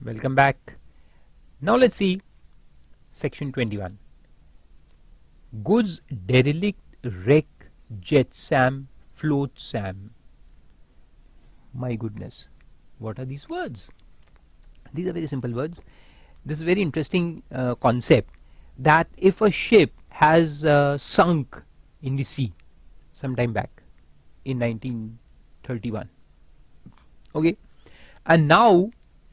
Welcome back. Now let's see section 21. Goods derelict, wreck, jetsam, flotsam. My goodness, what are these words? These are very simple words. This is a very interesting concept that if a ship has sunk in the sea sometime back in 1931, okay, and now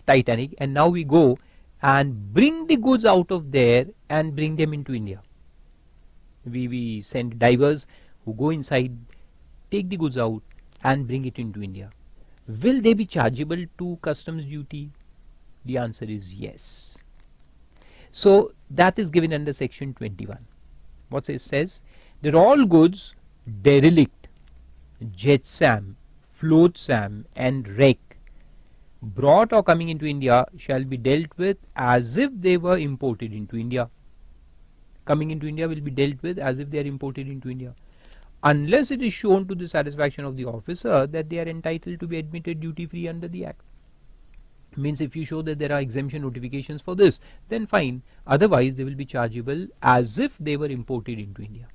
Titanic, and now we go and bring the goods out of there and bring them into India. We send divers who go inside, take the goods out and bring it into India. Will they be chargeable to customs duty? The answer is yes. So that is given under section 21. What it says? That all goods derelict, jetsam, flotsam and wreck brought or coming into India shall be dealt with as if they were imported into India. Coming into India will be dealt with as if they are imported into India, unless it is shown to the satisfaction of the officer that they are entitled to be admitted duty free under the Act. Means if you show that there are exemption notifications for this, then fine. Otherwise they will be chargeable as if they were imported into India.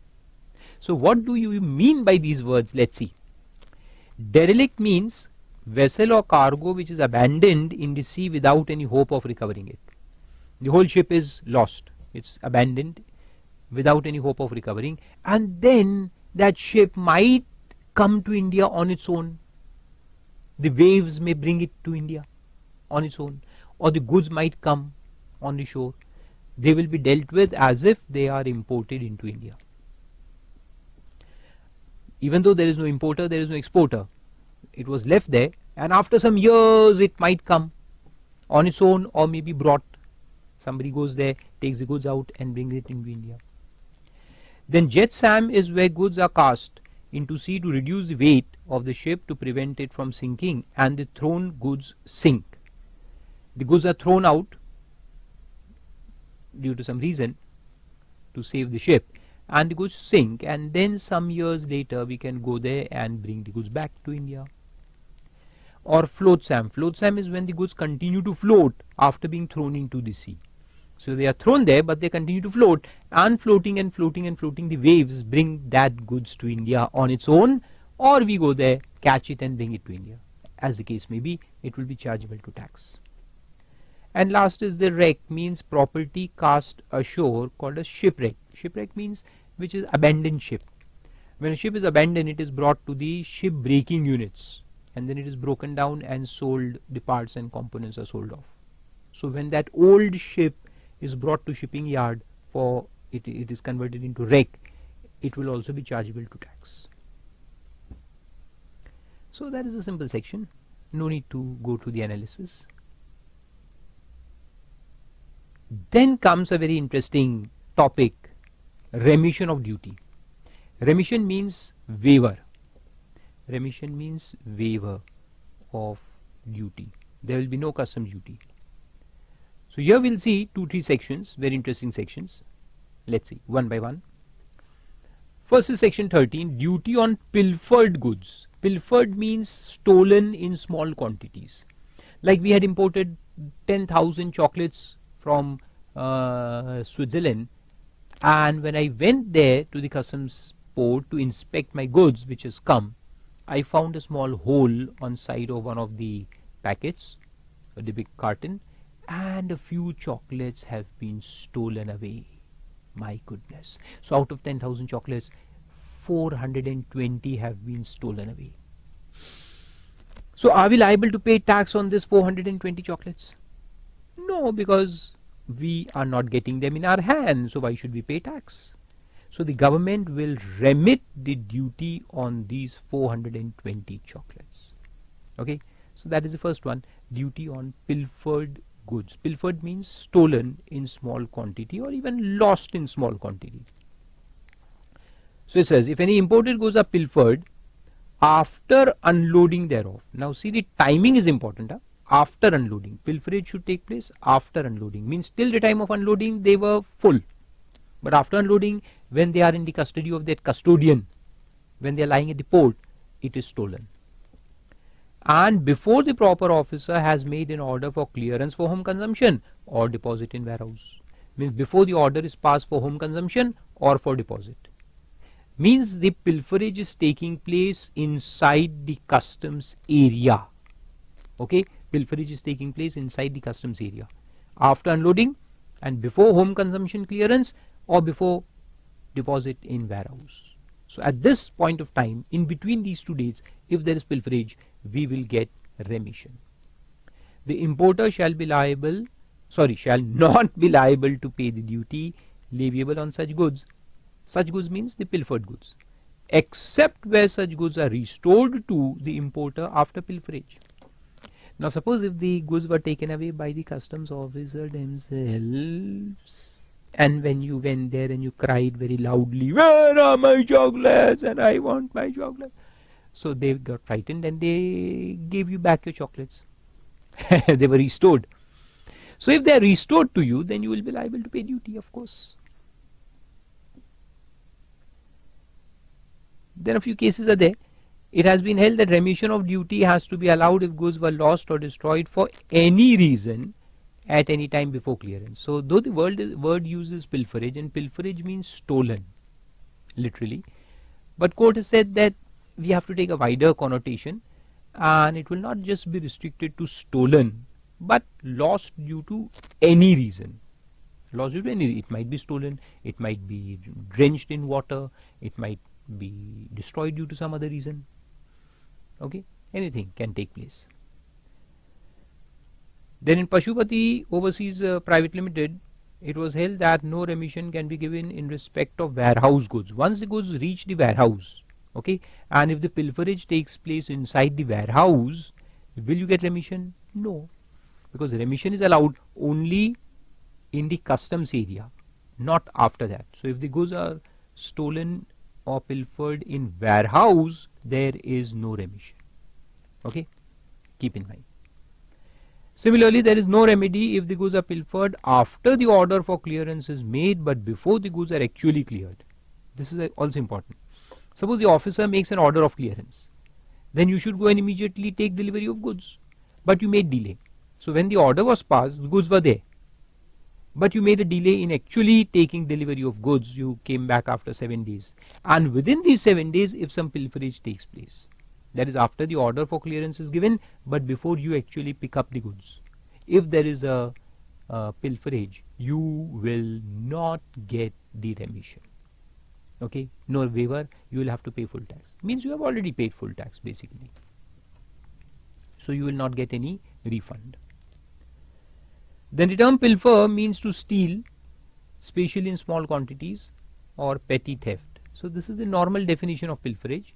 So what do you mean by these words? Let's see. Derelict means vessel or cargo which is abandoned in the sea without any hope of recovering it. The whole ship is lost. It's abandoned without any hope of recovering, and then that ship might come to India on its own. The waves may bring it to India on its own, or the goods might come on the shore. They will be dealt with as if they are imported into India. Even though there is no importer, there is no exporter. It was left there, and after some years it might come on its own or maybe brought. Somebody goes there, takes the goods out and brings it into India. Then jetsam is where goods are cast into sea to reduce the weight of the ship to prevent it from sinking, and the thrown goods sink. The goods are thrown out due to some reason to save the ship, and the goods sink, and then some years later we can go there and bring the goods back to India. Or flotsam. Flotsam is when the goods continue to float after being thrown into the sea. So they are thrown there, but they continue to float, and floating and floating and floating, the waves bring that goods to India on its own, or we go there, catch it and bring it to India. As the case may be, it will be chargeable to tax. And last is the wreck, means property cast ashore called a shipwreck. Shipwreck means which is abandoned ship. When a ship is abandoned, it is brought to the ship breaking units, and then it is broken down and sold. The parts and components are sold off. So when that old ship is brought to shipping yard for it is converted into wreck, it will also be chargeable to tax. So that is a simple section. No need to go through the analysis. Then comes a very interesting topic, remission of duty. Remission means waiver. Remission means waiver of duty. There will be no customs duty. So here we'll see 2-3 sections, very interesting sections. Let's see one by one. First is section 13, duty on pilfered goods. Pilfered means stolen in small quantities. Like we had imported 10,000 chocolates from Switzerland, and when I went there to the customs port to inspect my goods which has come, I found a small hole on side of one of the packets, the big carton, and a few chocolates have been stolen away. My goodness. So out of 10,000 chocolates, 420 have been stolen away. So are we liable to pay tax on this 420 chocolates? No, because we are not getting them in our hands, so why should we pay tax? So the government will remit the duty on these 420 chocolates. Okay, so that is the first one, duty on pilfered goods. Pilfered means stolen in small quantity or even lost in small quantity. So it says, if any imported goods are pilfered after unloading thereof. Now see, the timing is important. After unloading, pilferage should take place after unloading. Means till the time of unloading they were full, but after unloading, when they are in the custody of that custodian, when they are lying at the port, it is stolen. and before the proper officer has made an order for clearance for home consumption or deposit in warehouse. Means before the order is passed for home consumption or for deposit. Means the pilferage is taking place inside the customs area. Okay, pilferage is taking place inside the customs area after unloading and before home consumption clearance or before deposit in warehouse. So at this point of time, in between these 2 dates, if there is pilferage, we will get remission. The importer shall not be liable to pay the duty leviable on such goods. Such goods means the pilfered goods, except where such goods are restored to the importer after pilferage. Now suppose if the goods were taken away by the customs officer themselves, and when you went there and you cried very loudly, "Where are my chocolates?" and "I want my chocolate." So they got frightened and they gave you back your chocolates. They were restored. So if they are restored to you, then you will be liable to pay duty, of course. Then a few cases are there. It has been held that remission of duty has to be allowed if goods were lost or destroyed for any reason at any time before clearance. So though the word uses pilferage, and pilferage means stolen, literally, but court has said that we have to take a wider connotation, and it will not just be restricted to stolen, but lost due to any reason. Lost due to any reason. It might be stolen, it might be drenched in water, it might be destroyed due to some other reason. Okay, anything can take place. Then in Pashupati Overseas Private Limited, it was held that no remission can be given in respect of warehouse goods. Once the goods reach the warehouse, okay, and if the pilferage takes place inside the warehouse, will you get remission? No, because remission is allowed only in the customs area, not after that. So if the goods are stolen or pilfered in warehouse, there is no remission. Okay, keep in mind. Similarly, there is no remedy if the goods are pilfered after the order for clearance is made but before the goods are actually cleared. This is also important. Suppose the officer makes an order of clearance, then you should go and immediately take delivery of goods, but you made delay. So when the order was passed, the goods were there, but you made a delay in actually taking delivery of goods. You came back after 7 days, and within these 7 days, if some pilferage takes place, that is after the order for clearance is given but before you actually pick up the goods, if there is a pilferage, you will not get the remission. Okay, no waiver, you will have to pay full tax. Means you have already paid full tax basically, so you will not get any refund. Then the term pilfer means to steal, especially in small quantities, or petty theft. So this is the normal definition of pilferage,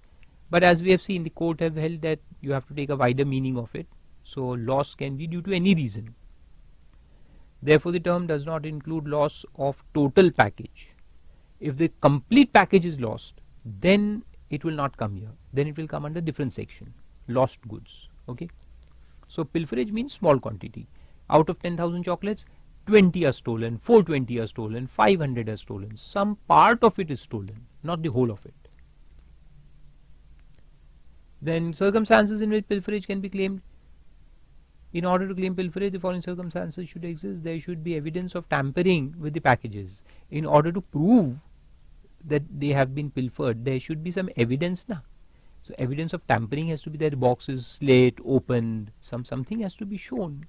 but as we have seen, the court have held that you have to take a wider meaning of it. So loss can be due to any reason. Therefore the term does not include loss of total package. If the complete package is lost, then it will not come here, then it will come under different section, lost goods. Okay, so pilferage means small quantity. Out of 10,000 chocolates, 20 are stolen, 420 are stolen, 500 are stolen. Some part of it is stolen, not the whole of it. Then circumstances in which pilferage can be claimed. In order to claim pilferage, the following circumstances should exist. There should be evidence of tampering with the packages. In order to prove that they have been pilfered, there should be some evidence now. So evidence of tampering has to be there. The box is slit, opened, something has to be shown.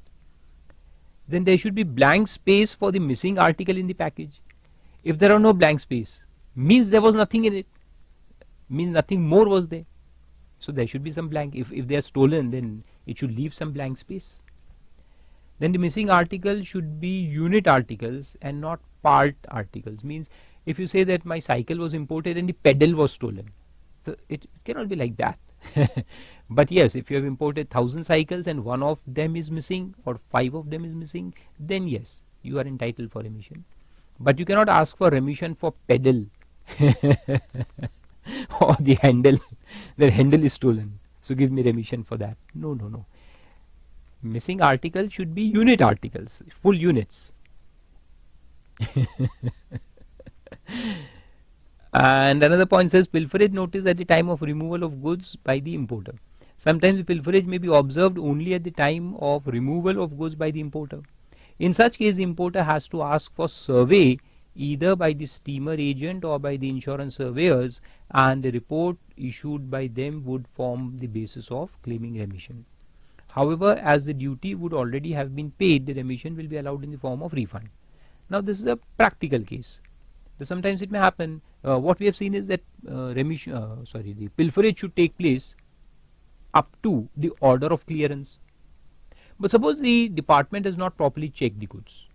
Then there should be blank space for the missing article in the package. If there are no blank space, means there was nothing in it, means nothing more was there. So there should be some blank. If they are stolen, then it should leave some blank space. Then the missing article should be unit articles and not part articles. Means if you say that my cycle was imported and the pedal was stolen, so it cannot be like that. But yes, if you have imported 1,000 cycles and one of them is missing or 5 of them is missing, then yes, you are entitled for remission. But you cannot ask for remission for pedal or the handle. The handle is stolen, so give me remission for that. No. Missing article should be unit articles, full units. And another point says pilferage notice at the time of removal of goods by the importer. Sometimes the pilferage may be observed only at the time of removal of goods by the importer. In such case, the importer has to ask for survey either by the steamer agent or by the insurance surveyors, and the report issued by them would form the basis of claiming remission. However, as the duty would already have been paid, the remission will be allowed in the form of refund. Now, this is a practical case. Sometimes it may happen. What we have seen is that the pilferage should take place up to the order of clearance. But suppose the department has not properly checked the goods.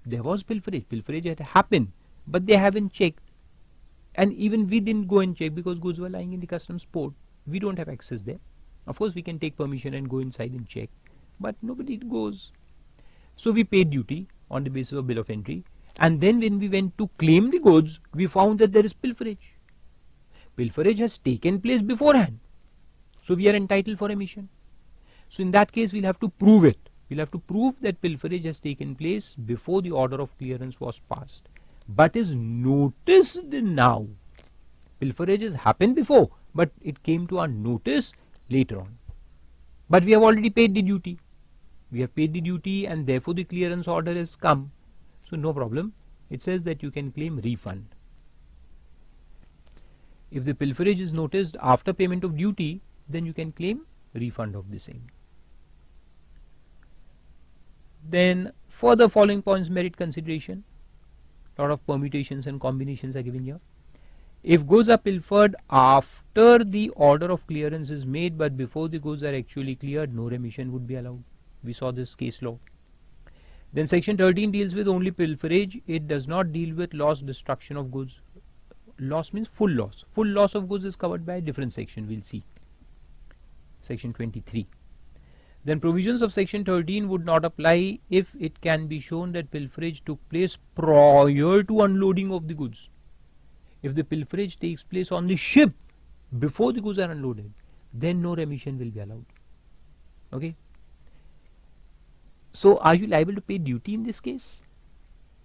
There was pilferage had happened, but they haven't checked. And even we didn't go and check because goods were lying in the customs port. We don't have access there. Of course, we can take permission and go inside and check, but nobody goes. So we paid duty on the basis of bill of entry, and then when we went to claim the goods, we found that there is pilferage. Pilferage has taken place beforehand, so we are entitled for remission. So in that case, we'll have to prove it. We'll have to prove that pilferage has taken place before the order of clearance was passed, but is noticed now. Pilferage has happened before, but it came to our notice later on. But we have already paid the duty. We have paid the duty, and therefore the clearance order has come. So no problem. It says that you can claim refund. If the pilferage is noticed after payment of duty, then you can claim refund of the same. Then further following points merit consideration. A lot of permutations and combinations are given here. If goods are pilfered after the order of clearance is made but before the goods are actually cleared, no remission would be allowed. We saw this case law. Then section 13 deals with only pilferage. It does not deal with loss, destruction of goods. Loss means full loss. Full loss of goods is covered by a different section. We'll see. Section 23. Then provisions of section 13 would not apply if it can be shown that pilferage took place prior to unloading of the goods. If the pilferage takes place on the ship before the goods are unloaded, then no remission will be allowed. Okay. So are you liable to pay duty in this case?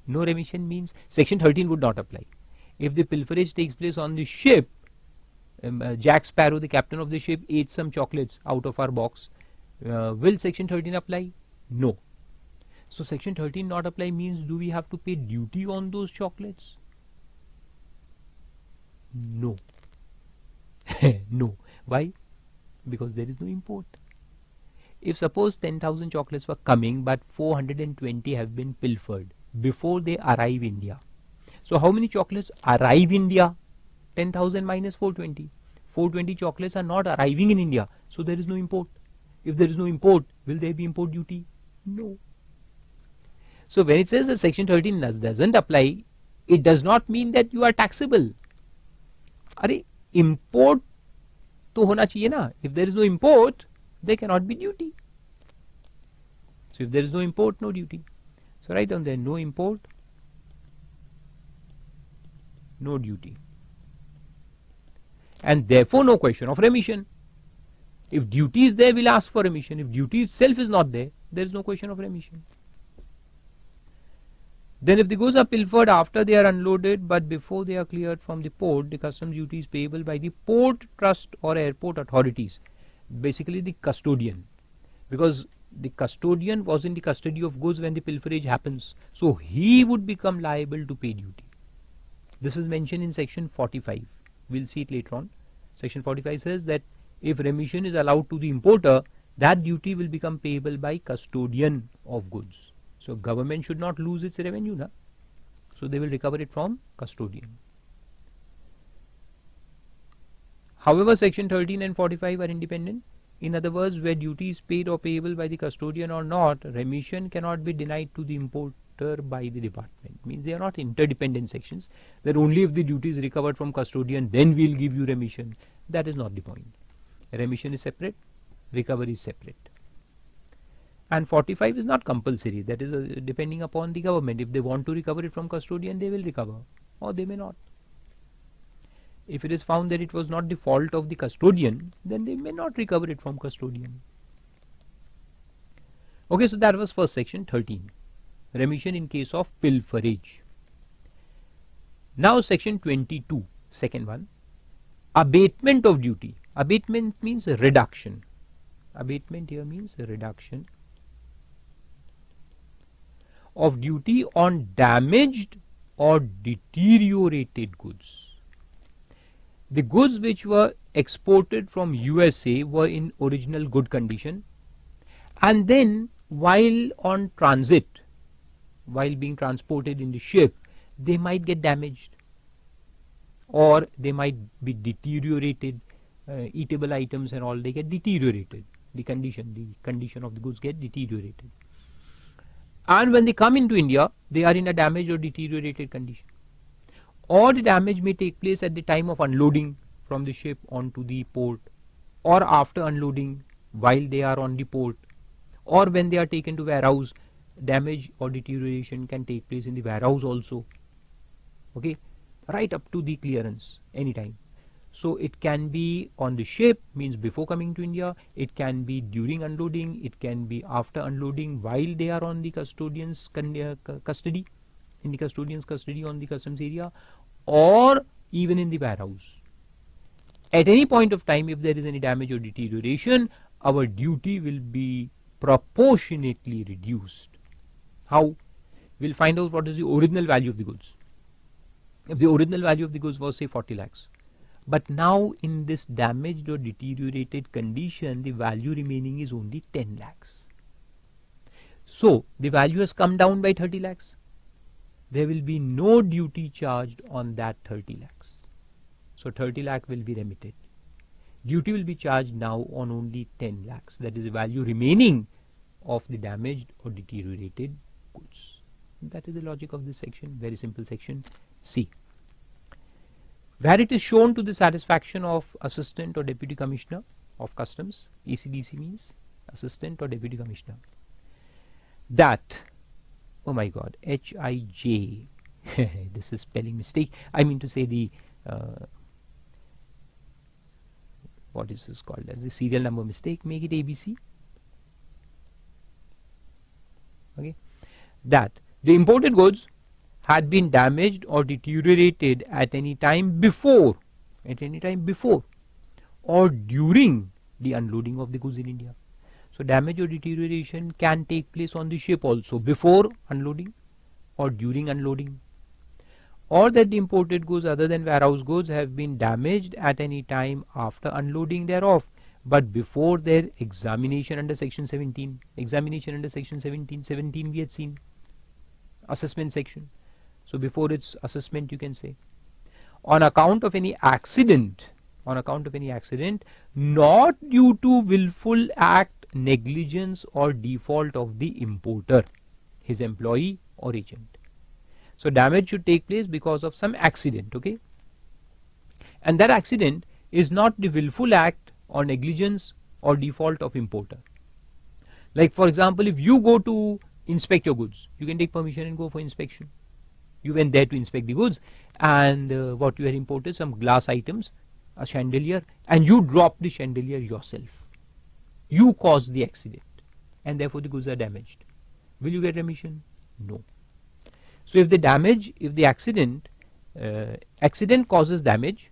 No remission means section 13 would not apply. If the pilferage takes place on the ship, Jack Sparrow, the captain of the ship, ate some chocolates out of our box. Will section 13 apply? No. So section 13 not apply means do we have to pay duty on those chocolates? No. No. Why? Because there is no import. If suppose 10,000 chocolates were coming but 420 have been pilfered before they arrive India. So how many chocolates arrive India? 10,000 minus 420. 420 chocolates are not arriving in India. So there is no import. If there is no import, will there be import duty? No. So when it says that section 13 doesn't apply, it does not mean that you are taxable. Arey, import to hona chahiye na. If there is no import, there cannot be duty. So if there is no import, no duty. So write down there, no import, no duty. And therefore no question of remission. If duty is there, we'll ask for remission. If duty itself is not there, there is no question of remission. Then if the goods are pilfered after they are unloaded but before they are cleared from the port, the customs duty is payable by the port trust or airport authorities. Basically the custodian. Because the custodian was in the custody of goods when the pilferage happens. So he would become liable to pay duty. This is mentioned in section 45. We'll see it later on. Section 45 says that if remission is allowed to the importer, that duty will become payable by custodian of goods. So government should not lose its revenue, na? So they will recover it from custodian. However, section 13 and 45 are independent. In other words, where duty is paid or payable by the custodian or not, remission cannot be denied to the importer by the department. Means they are not interdependent sections. That only if the duty is recovered from custodian, then we will give you remission. That is not the point. Remission is separate, recovery is separate. And 45 is not compulsory. That is depending upon the government. If they want to recover it from custodian, they will recover, or they may not. If it is found that it was not the fault of the custodian, then they may not recover it from custodian. Okay, so that was first section 13. Remission in case of pilferage. Now section 22, second one. Abatement of duty. Abatement means reduction. Abatement here means reduction of duty on damaged or deteriorated goods. The goods which were exported from USA were in original good condition, and then while on transit, while being transported in the ship, they might get damaged or they might be deteriorated. Eatable items and all, they get deteriorated. The condition of the goods get deteriorated. And when they come into India, they are in a damaged or deteriorated condition. Or the damage may take place at the time of unloading from the ship onto the port, or after unloading while they are on the port, or when they are taken to warehouse. Damage or deterioration can take place in the warehouse also. Okay, right up to the clearance anytime. So it can be on the ship, means before coming to India. It can be during unloading. It can be after unloading while they are on the custodian's custody, in the custodian's custody on the customs area, or even in the warehouse. At any point of time, if there is any damage or deterioration, our duty will be proportionately reduced. How? We'll find out what is the original value of the goods. If the original value of the goods was say 40 lakhs, but now in this damaged or deteriorated condition, the value remaining is only 10 lakhs. So the value has come down by 30 lakhs. There will be no duty charged on that 30 lakhs. So 30 lakh will be remitted. Duty will be charged now on only 10 lakhs. That is the value remaining of the damaged or deteriorated goods. That is the logic of this section. Very simple section C. Where it is shown to the satisfaction of Assistant or Deputy Commissioner of Customs, ACDC means Assistant or Deputy Commissioner, that, oh my God, HIJ, this is spelling mistake. I mean to say the, what is this called as the serial number mistake, make it ABC. Okay, that the imported goods had been damaged or deteriorated at any time before or during the unloading of the goods in India. So damage or deterioration can take place on the ship also, before unloading or during unloading, or that the imported goods other than warehouse goods have been damaged at any time after unloading thereof, but before their examination under section 17. Examination under section 17 we had seen, assessment section. So before its assessment, you can say, on account of any accident, not due to willful act, negligence or default of the importer, his employee or agent. So damage should take place because of some accident, okay? And that accident is not the willful act or negligence or default of importer. Like for example, if you go to inspect your goods, you can take permission and go for inspection. You went there to inspect the goods, and what you had imported, some glass items, a chandelier, and you dropped the chandelier yourself. You caused the accident, and therefore the goods are damaged. Will you get remission? No. So if the accident causes damage,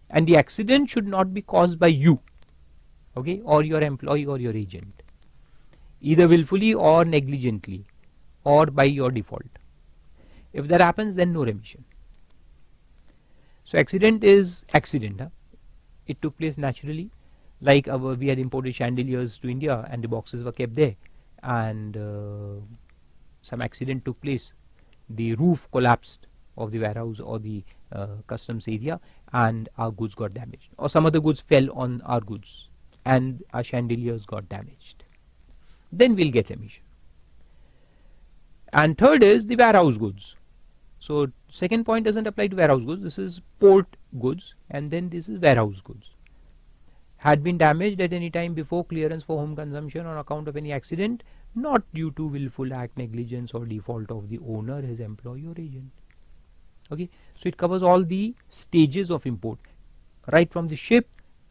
and the accident should not be caused by you, okay, or your employee or your agent, either willfully or negligently, or by your default. If that happens, then no remission. So accident is accident. It took place naturally. Like we had imported chandeliers to India and the boxes were kept there, and some accident took place. The roof collapsed of the warehouse or the customs area, and our goods got damaged. Or some other goods fell on our goods and our chandeliers got damaged. Then we'll get remission. And third is the warehouse goods. So second point doesn't apply to warehouse goods. This is port goods, and then this is warehouse goods. Had been damaged at any time before clearance for home consumption on account of any accident, not due to willful act, negligence or default of the owner, his employee or agent. Okay, so it covers all the stages of import, right from the ship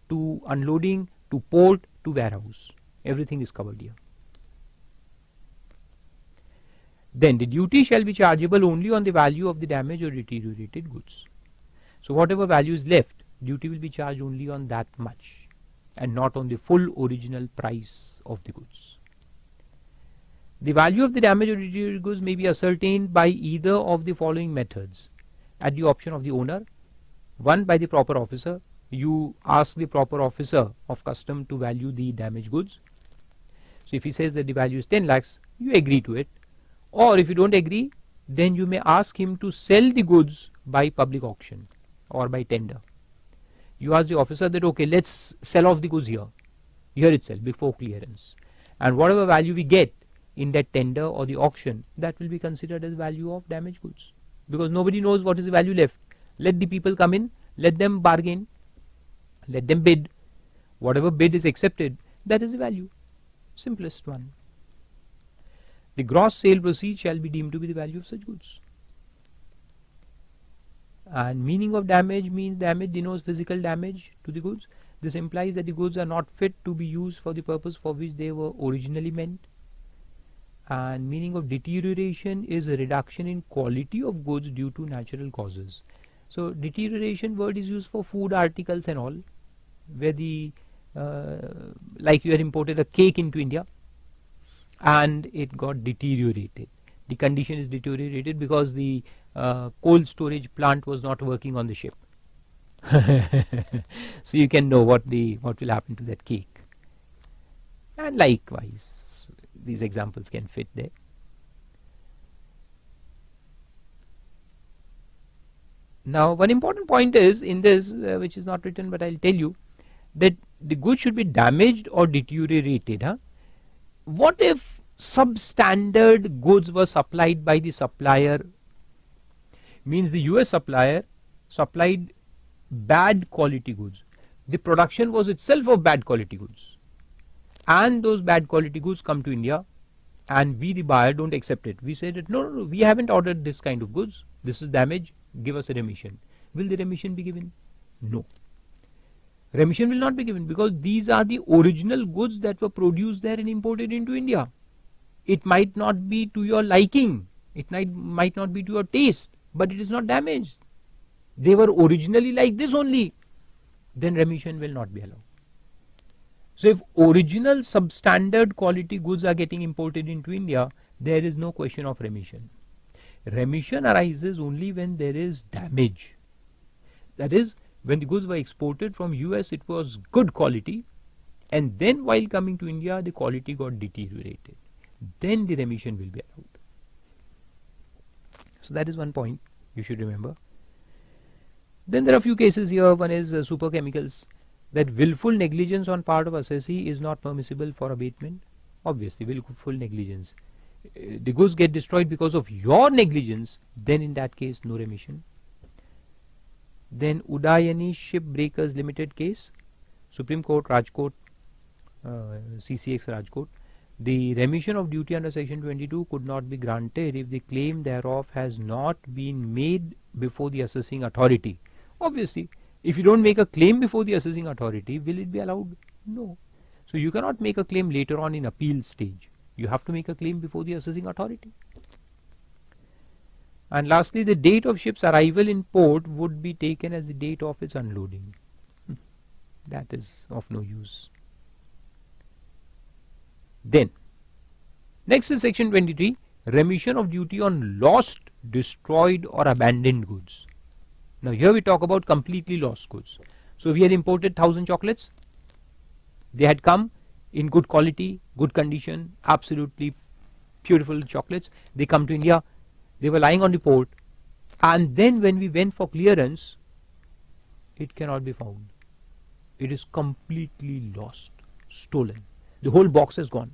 to unloading to port to warehouse. Everything is covered here. Then the duty shall be chargeable only on the value of the damaged or deteriorated goods. So whatever value is left, duty will be charged only on that much. and not on the full original price of the goods. The value of the damaged or deteriorated goods may be ascertained by either of the following methods at the option of the owner. One, by the proper officer. You ask the proper officer of custom to value the damaged goods. So if he says that the value is 10 lakhs, you agree to it. Or if you don't agree, then you may ask him to sell the goods by public auction or by tender. You ask the officer that, okay, let's sell off the goods here itself before clearance. And whatever value we get in that tender or the auction, that will be considered as value of damaged goods. Because nobody knows what is the value left. Let the people come in, let them bargain, let them bid. Whatever bid is accepted, that is the value. Simplest one. The gross sale proceeds shall be deemed to be the value of such goods. And meaning of damage means damage denotes physical damage to the goods. This implies that the goods are not fit to be used for the purpose for which they were originally meant. And meaning of deterioration is a reduction in quality of goods due to natural causes. So deterioration word is used for food articles and all, where the like you had imported a cake into India and it got deteriorated. The condition is deteriorated because the cold storage plant was not working on the ship. So you can know what will happen to that cake. And likewise, these examples can fit there. Now, one important point is in this, which is not written, but I'll tell you, that the goods should be damaged or deteriorated. What if substandard goods were supplied by the supplier? Means the US supplier supplied bad quality goods. The production was itself of bad quality goods. And those bad quality goods come to India and we, the buyer, don't accept it. We say that no, we haven't ordered this kind of goods. This is damage. Give us a remission. Will the remission be given? No. Remission will not be given because these are the original goods that were produced there and imported into India. It might not be to your liking. It might not be to your taste, but it is not damaged. They were originally like this only. Then remission will not be allowed. So if original substandard quality goods are getting imported into India, there is no question of remission. Remission arises only when there is damage. That is, when the goods were exported from US, it was good quality, and then while coming to India, the quality got deteriorated. Then the remission will be allowed. So that is one point you should remember. Then there are a few cases here. One is super chemicals, that willful negligence on part of assessee is not permissible for abatement. Obviously, willful negligence. The goods get destroyed because of your negligence, then in that case, no remission. Then Udayani Shipbreakers Limited case, Supreme Court, Rajkot, CCX Rajkot. The remission of duty under section 22 could not be granted if the claim thereof has not been made before the assessing authority. Obviously, if you don't make a claim before the assessing authority, will it be allowed? No. So you cannot make a claim later on in appeal stage. You have to make a claim before the assessing authority. And lastly, the date of ship's arrival in port would be taken as the date of its unloading. That is of no use. Then, next is section 23, remission of duty on lost, destroyed or abandoned goods. Now here we talk about completely lost goods. So we had imported 1,000 chocolates. They had come in good quality, good condition, absolutely beautiful chocolates. They come to India. They were lying on the port. And then when we went for clearance, it cannot be found. It is completely lost, stolen. The whole box is gone.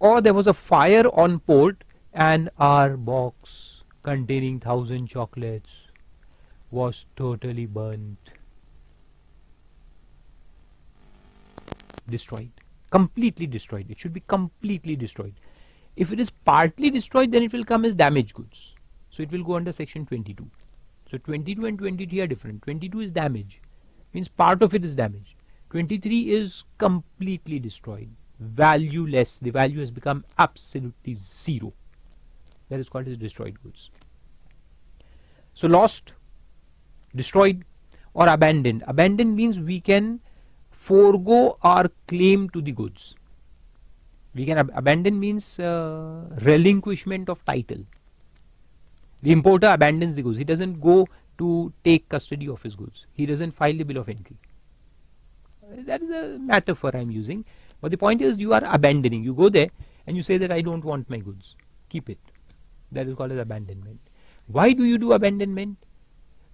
Or there was a fire on port and our box containing 1,000 chocolates was totally burnt. Destroyed. Completely destroyed. It should be completely destroyed. If it is partly destroyed, then it will come as damaged goods. So it will go under section 22. So 22 and 23 are different. 22 is damage. Means part of it is damaged. 23 is completely destroyed. Valueless. The value has become absolutely zero. That is called as destroyed goods. So lost, destroyed or abandoned. Abandoned means we can forego our claim to the goods. We can abandon means relinquishment of title. The importer abandons the goods. He doesn't go to take custody of his goods. He doesn't file the bill of entry. That is a metaphor I am using. But the point is, you are abandoning. You go there and you say that I don't want my goods. Keep it. That is called as abandonment. Why do you do abandonment?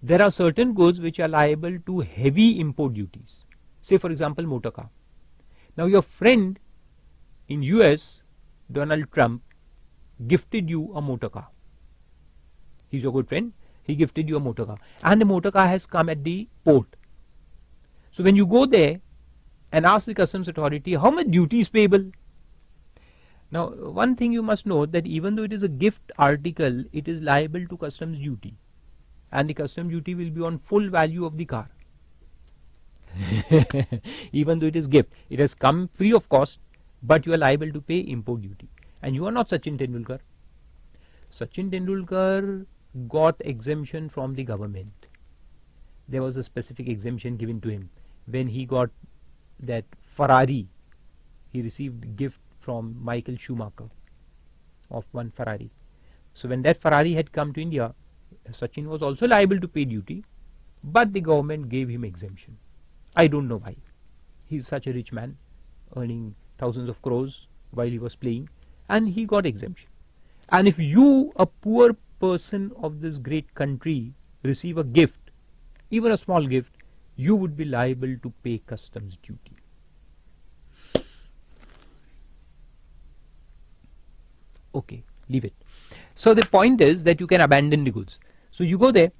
There are certain goods which are liable to heavy import duties. Say for example motor car. Now your friend in US, Donald Trump, gifted you a motor car. He's your good friend. He gifted you a motor car. And the motor car has come at the port. So when you go there and ask the customs authority how much duty is payable. Now one thing you must note, that even though it is a gift article, it is liable to customs duty. And the customs duty will be on full value of the car. Even though it is gift, it has come free of cost, but you are liable to pay import duty. And you are not Sachin Tendulkar. Sachin Tendulkar got exemption from the government. There was a specific exemption given to him when he got that Ferrari. He received gift from Michael Schumacher of one Ferrari. So when that Ferrari had come to India, Sachin was also liable to pay duty, but the government gave him exemption. I don't know why. He's such a rich man, earning thousands of crores while he was playing, and he got exemption. And if you, a poor person of this great country, receive a gift, even a small gift, you would be liable to pay customs duty. Okay, leave it. So the point is that you can abandon the goods. So you go there,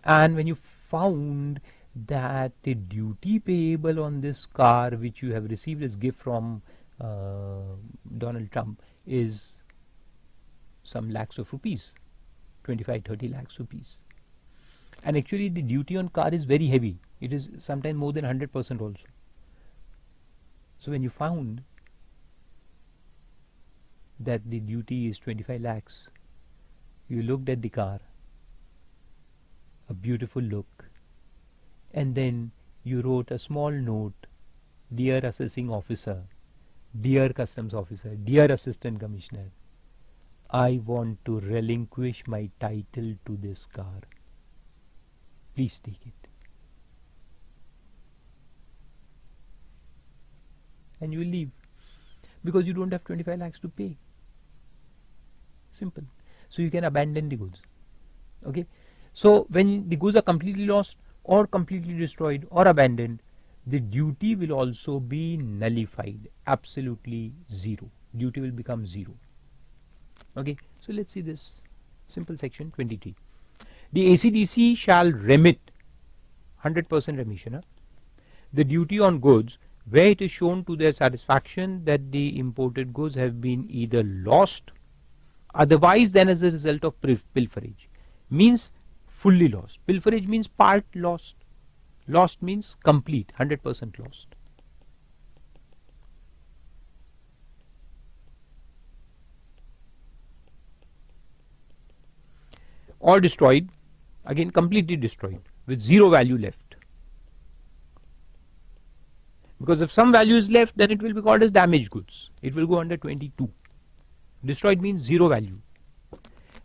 and when you found that the duty payable on this car which you have received as gift from Donald Trump is some lakhs of rupees, 25-30 lakhs rupees. And actually the duty on car is very heavy. It is sometimes more than 100% also. So when you found that the duty is 25 lakhs, you looked at the car, a beautiful look, and then you wrote a small note, dear assessing officer, dear customs officer, dear assistant commissioner, I want to relinquish my title to this car. Please take it. And you will leave because you don't have 25 lakhs to pay. Simple. So you can abandon the goods. Okay. So when the goods are completely lost or completely destroyed or abandoned, the duty will also be nullified. Absolutely zero. Duty will become zero. Okay. So let's see this simple section 23. The ACDC shall remit 100% remission. The duty on goods where it is shown to their satisfaction that the imported goods have been either lost, otherwise than as a result of pilferage. Means fully lost. Pilferage means part lost. Lost means complete, 100% lost. Or destroyed, again completely destroyed with zero value left. Because if some value is left, then it will be called as damaged goods. It will go under 22. Destroyed means zero value.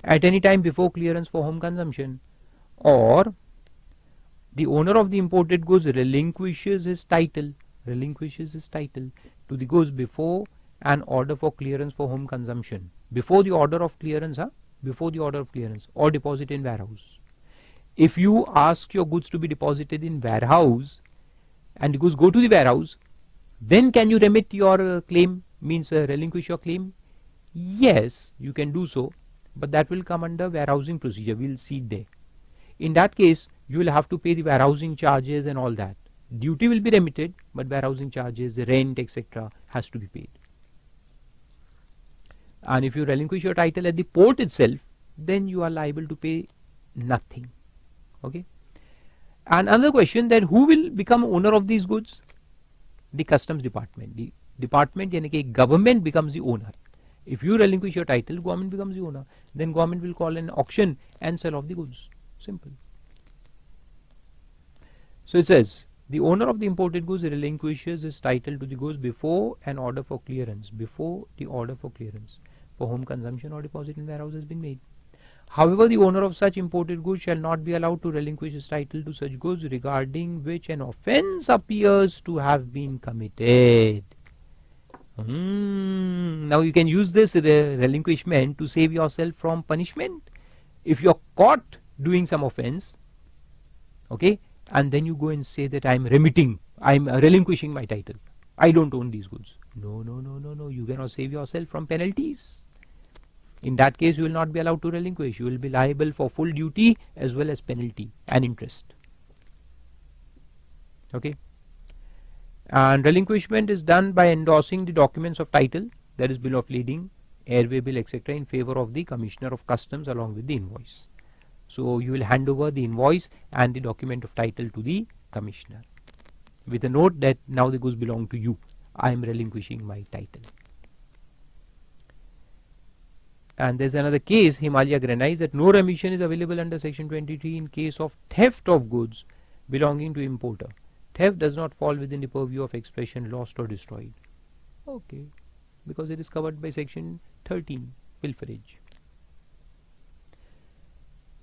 At any time before clearance for home consumption, or the owner of the imported goods relinquishes his title to the goods before an order for clearance for home consumption. Before the order of clearance, or deposit in warehouse. If you ask your goods to be deposited in warehouse and the goods go to the warehouse, then can you remit your claim, means relinquish your claim? Yes, you can do so, but that will come under warehousing procedure. We will see it there. In that case, you will have to pay the warehousing charges and all that. Duty will be remitted, but warehousing charges, the rent, etc. has to be paid. And if you relinquish your title at the port itself, then you are liable to pay nothing. Okay. And another question, that who will become owner of these goods? The customs department. The department, yani government becomes the owner. If you relinquish your title, government becomes the owner. Then government will call an auction and sell off the goods. Simple. So it says, The owner of the imported goods relinquishes his title to the goods before an order for clearance, before the order for clearance for home consumption or deposit in warehouse has been made. However, the owner of such imported goods shall not be allowed to relinquish his title to such goods regarding which an offence appears to have been committed. Now you can use this relinquishment to save yourself from punishment. If you're caught doing some offence, okay, and then you go and say that I'm relinquishing my title, I don't own these goods. No, you cannot save yourself from penalties. In that case, you will not be allowed to relinquish. You will be liable for full duty as well as penalty and interest. Okay. And relinquishment is done by endorsing the documents of title, that is bill of lading, airway bill, etc., in favor of the Commissioner of Customs along with the invoice. So you will hand over the invoice and the document of title to the Commissioner with a note that now the goods belong to you. I am relinquishing my title. And there's another case, Himalaya Granite, that no remission is available under section 23 in case of theft of goods belonging to importer. Theft does not fall within the purview of expression lost or destroyed. Okay, because it is covered by section 13, pilferage.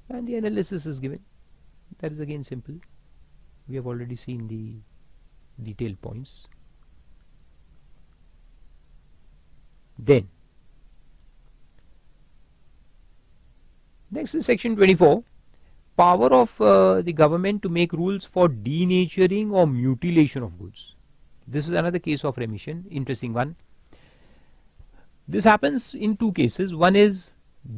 And the analysis is given. That is again simple. We have already seen the detailed points. Then next is section 24, power of the government to make rules for denaturing or mutilation of goods. This is another case of remission, interesting one. This happens in two cases. One is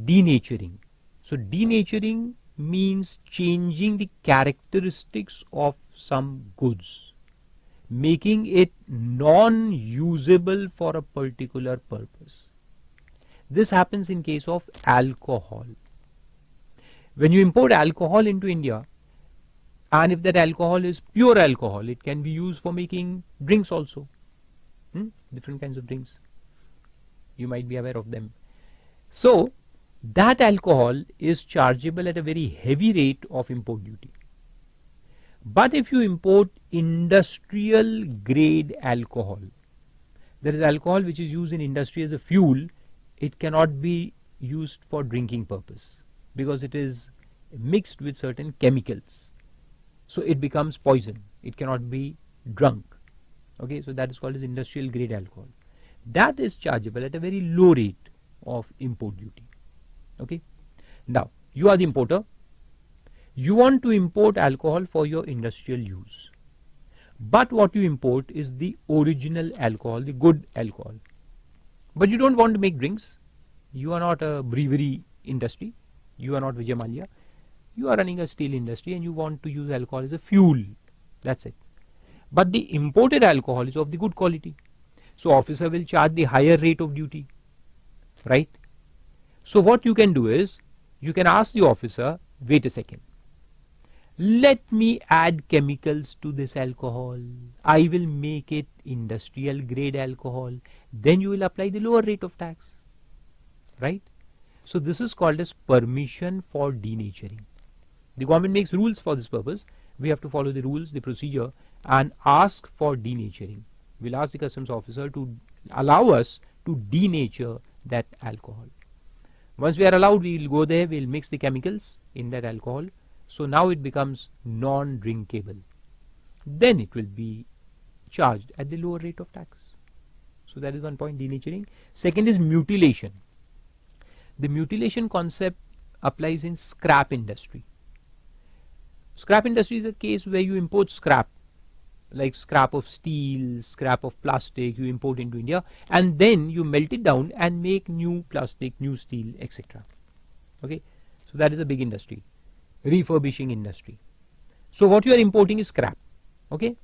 denaturing. So denaturing means changing the characteristics of some goods, making it non-usable for a particular purpose. This happens in case of alcohol. When you import alcohol into India, and if that alcohol is pure alcohol, it can be used for making drinks also. Different kinds of drinks. You might be aware of them. So that alcohol is chargeable at a very heavy rate of import duty. But if you import industrial grade alcohol, there is alcohol which is used in industry as a fuel, it cannot be used for drinking purpose because it is mixed with certain chemicals. So it becomes poison. It cannot be drunk. Okay, so that is called as industrial grade alcohol. That is chargeable at a very low rate of import duty. Okay. Now, you are the importer. You want to import alcohol for your industrial use. But what you import is the original alcohol, the good alcohol. But you don't want to make drinks. You are not a brewery industry. You are not Vijay Mallya. You are running a steel industry and you want to use alcohol as a fuel. That's it. But the imported alcohol is of the good quality. So officer will charge the higher rate of duty. Right? So what you can do is, you can ask the officer, wait a second. Let me add chemicals to this alcohol. I will make it industrial grade alcohol. Then you will apply the lower rate of tax. Right? So this is called as permission for denaturing. The government makes rules for this purpose. We have to follow the rules, the procedure, and ask for denaturing. We'll ask the customs officer to allow us to denature that alcohol. Once we are allowed, we will go there, we will mix the chemicals in that alcohol. So now it becomes non-drinkable. Then it will be charged at the lower rate of tax. So that is one point, denaturing. Second is mutilation. The mutilation concept applies in scrap industry. Scrap industry is a case where you import scrap, like scrap of steel, scrap of plastic, you import into India, and then you melt it down and make new plastic, new steel, etc. Okay, so that is a big industry, refurbishing industry. So what you are importing is scrap. Okay,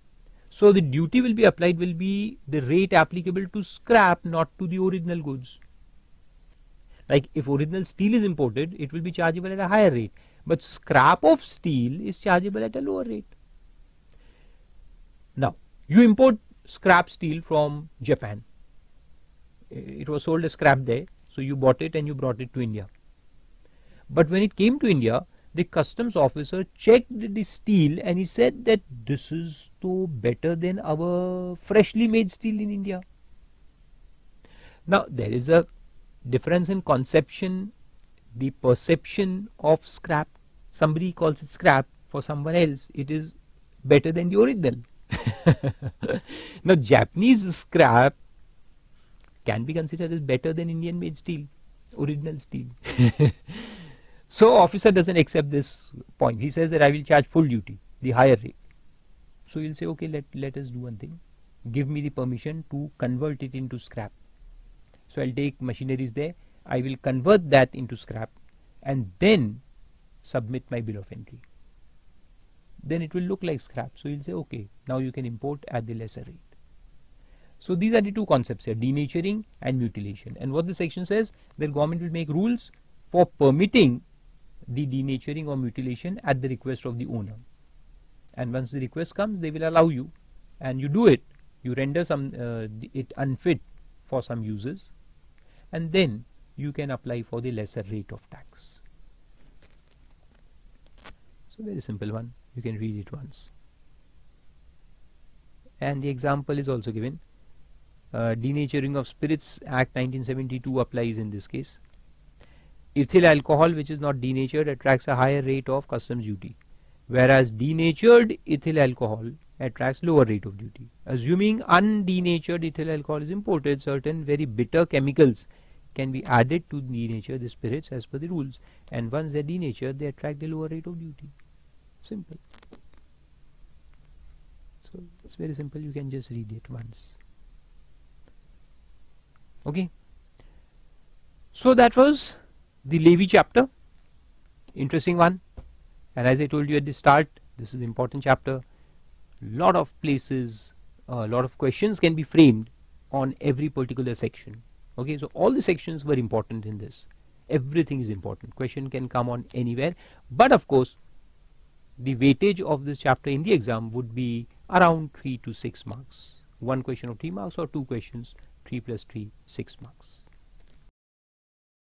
so the duty will be applied, will be the rate applicable to scrap, not to the original goods. Like if original steel is imported, it will be chargeable at a higher rate, but scrap of steel is chargeable at a lower rate. Now, you import scrap steel from Japan. It was sold as scrap there, so you bought it and you brought it to India. But when it came to India, the customs officer checked the steel and he said that this is so better than our freshly made steel in India. Now there is a difference in conception, the perception of scrap. Somebody calls it scrap, for someone else it is better than the original. Now Japanese scrap can be considered as better than Indian made steel, original steel. So officer doesn't accept this point. He says that I will charge full duty, the higher rate. So you'll say, okay, let us do one thing. Give me the permission to convert it into scrap. So I'll take machineries there, I will convert that into scrap and then submit my bill of entry. Then it will look like scrap. So you'll say, okay, now you can import at the lesser rate. So these are the two concepts here, denaturing and mutilation. And what the section says, the government will make rules for permitting the denaturing or mutilation at the request of the owner. And once the request comes, they will allow you, and you do it. You render it unfit for some uses, and then you can apply for the lesser rate of tax. So very simple one. You can read it once. And the example is also given. Denaturing of Spirits Act 1972 applies in this case. Ethyl alcohol which is not denatured attracts a higher rate of customs duty, whereas denatured ethyl alcohol attracts lower rate of duty. Assuming undenatured ethyl alcohol is imported, certain very bitter chemicals can be added to denature the spirits as per the rules, and once they are denatured, they attract a lower rate of duty. Simple. So it's very simple. You can just read it once. Okay. So that was the levy chapter. Interesting one. And as I told you at the start, this is an important chapter. Lot of places, a lot of questions can be framed on every particular section. Okay, so all the sections were important in this. Everything is important. Question can come on anywhere. But of course, the weightage of this chapter in the exam would be around 3 to 6 marks. One question of 3 marks or two questions, 3 plus 3, 6 marks.